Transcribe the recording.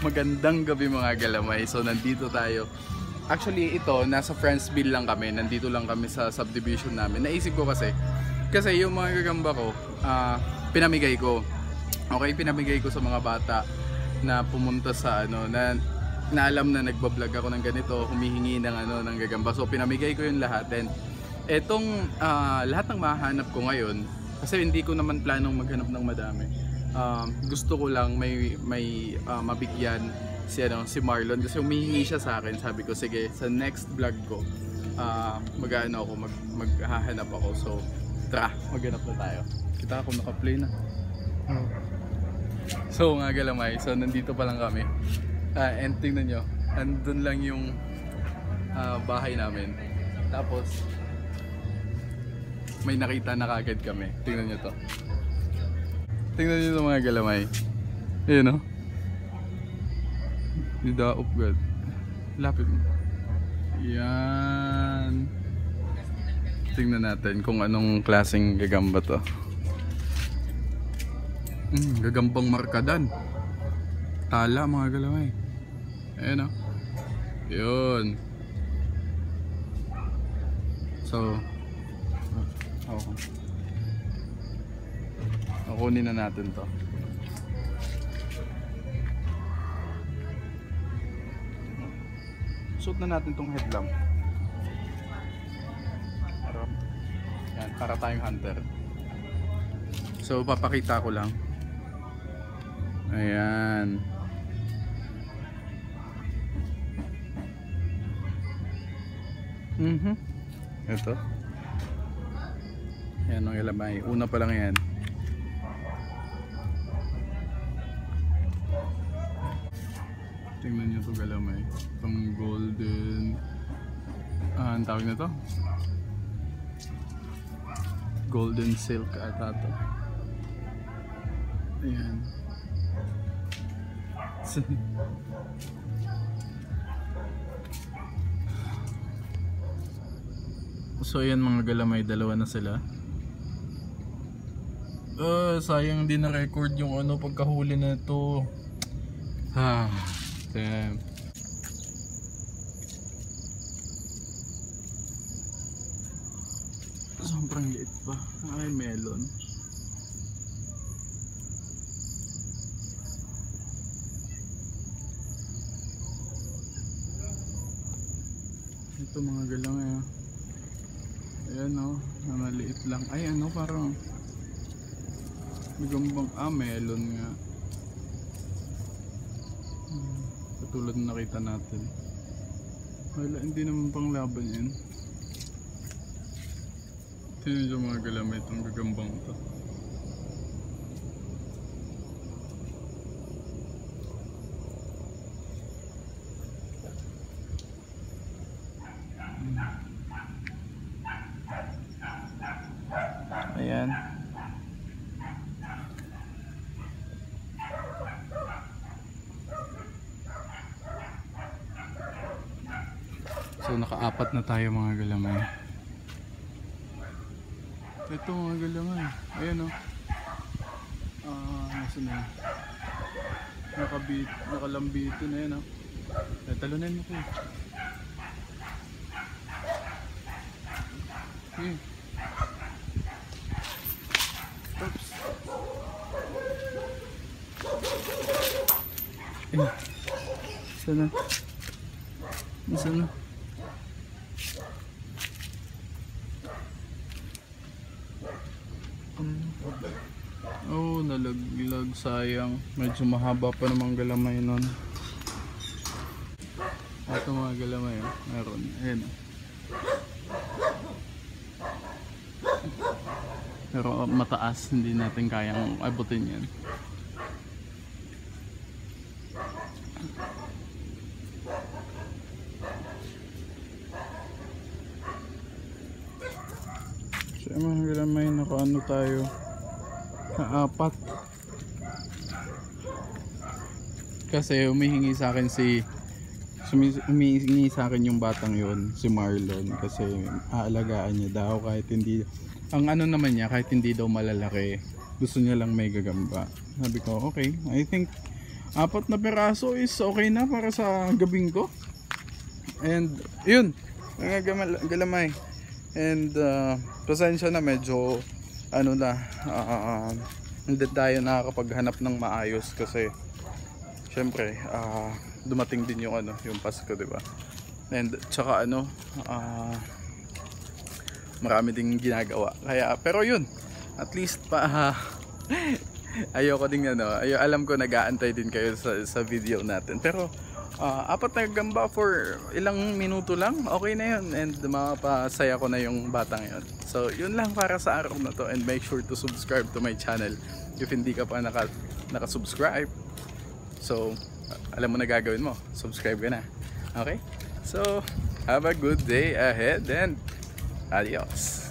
Magandang gabi mga galamay. So nandito tayo. Actually ito, nasa Friendsville lang kami. Nandito lang kami sa subdivision namin. Naisip ko kasi yung mga gagamba ko, pinamigay ko. Okay, pinamigay ko sa mga bata na pumunta sa na alam na nagbablog ako ng ganito, humihingi ng ng gagamba. So pinamigay ko yung lahat. And etong lahat ng mahanap ko ngayon, kasi hindi ko naman planong maghanap ng madami. Gusto ko lang may mabigyan si Marlon kasi humihingi siya sa akin. Sabi ko sige, sa next vlog ko maghahanap ako. So tara, maghanap na tayo. Kita ako naka-play na. So mga galamay, so nandito pa lang kami. And tingnan nyo, andun lang yung bahay namin. Tapos may nakita na kagad kami. Tingnan nyo to. Tingnan nyo ito mga galamay. Ayan o. Nidaop God. Lapit mo. Yan. Tingnan natin kung anong klaseng gagamba to. Gagambang markadan. Tala mga galamay. Ayan o. Yun. So kunin na natin to. Suot na natin tong headlamp. Para tayong hunter. So papakita ko lang. Ayan. Ito. Ayan ang galamay. Una pa lang yan. Tingnan nyo ito galamay. Itong golden, ang tawag na to? Golden silk ata to. Ayan. So ayan mga galamay, dalawa na sila. Sayang din na record yung pagkahuli na ito. Damn. Sobrang liit pa. Ay, melon. Ito mga galang ayan o, maliit lang. Ay parang gagambang melon nga. Tulad na nakita natin. Wala, hindi naman pang laban yan. Tingnan nyo mga galamay itong gagambang ito. Ayan. So naka-apat na tayo mga galamay. Ito mga galamay. Ayan o. Nasa na? Nakalambito na yan o. Talunan mo ko. Okay. Oops. Sana. Sana. Nalaglag, sayang. Medyo mahaba pa namang galamay nun. Ito mga galamay meron. Ayan pero mataas, hindi natin kayang abutin yan. So mga galamay, nakaano tayo, apat. Kasi humihingi sa akin humihingi sa akin yung batang yon, si Marlon, kasi aalagaan niya daw kahit hindi, ang naman niya, kahit hindi daw malalaki, gusto niya lang may gagamba. Sabi ko okay, I think 4 na piraso is okay na para sa gabing ko. And yun, mga galamay. And pasensya na, medyo ano na, hindi tayo nakakapaghanap ng maayos kasi syempre dumating din yung ano, yung Pasko, di ba? And tsaka ano, marami ding ginagawa. Kaya pero yun, at least pa ayoko ding ano, alam ko nag-aantay din kayo sa video natin. Pero 4 na gamba for ilang minuto lang, okay na yun. And mapasaya ko na yung batang yun. So yun lang para sa araw na to. And make sure to subscribe to my channel if hindi ka pa nakasubscribe. So alam mo na gagawin mo, subscribe ka na. Okay? So have a good day ahead and adios.